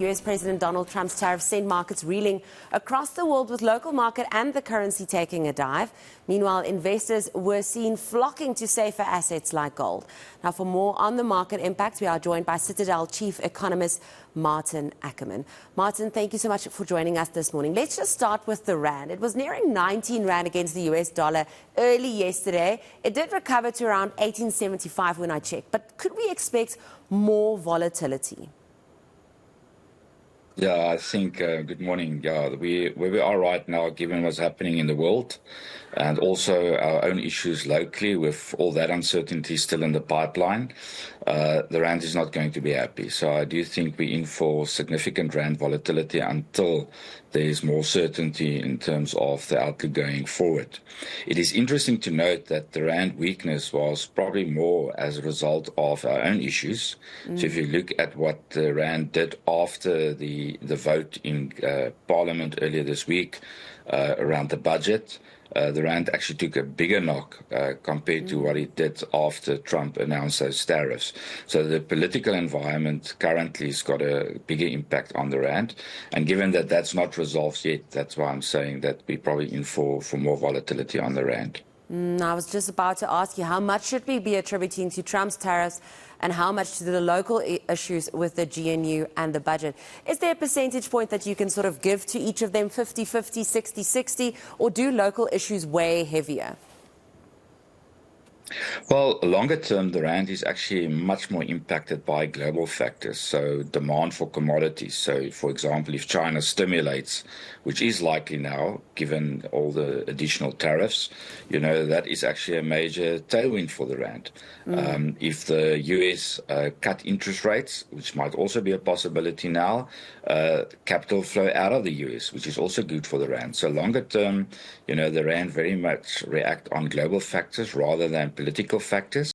US President Donald Trump's tariffs sent markets reeling across the world, with local market and the currency taking a dive. Meanwhile, investors were seen flocking to safer assets like gold. Now, for more on the market impacts, we are joined by Citadel Chief Economist Maarten Ackerman. Maarten, thank you so much for joining us this morning. Let's just start with the rand. It was nearing 19 rand against the US dollar early yesterday. It did recover to around 18.75 when I checked. But could we expect more volatility? Yeah, I think, good morning. Yeah, where we are right now, given what's happening in the world and also our own issues locally with all that uncertainty still in the pipeline, the rand is not going to be happy. So I do think we're in for significant rand volatility until there's more certainty in terms of the outlook going forward. It is interesting to note that the rand weakness was probably more as a result of our own issues. So if you look at what the rand did after the vote in Parliament earlier this week around the budget, the rand actually took a bigger knock compared to what it did after Trump announced those tariffs. So the political environment currently has got a bigger impact on the rand. And given that that's not resolved yet, that's why I'm saying that we're probably in for more volatility on the rand. I was just about to ask you, how much should we be attributing to Trump's tariffs and how much to the local issues with the GNU and the budget? Is there a percentage point that you can sort of give to each of them, 50-50, 60-60, or do local issues weigh heavier? Well, longer term, the rand is actually much more impacted by global factors, so demand for commodities. So, for example, if China stimulates, which is likely now, given all the additional tariffs, that is actually a major tailwind for the rand. If the US cut interest rates, which might also be a possibility now, capital flow out of the US, which is also good for the rand. So longer term, the rand very much react on global factors rather than political factors.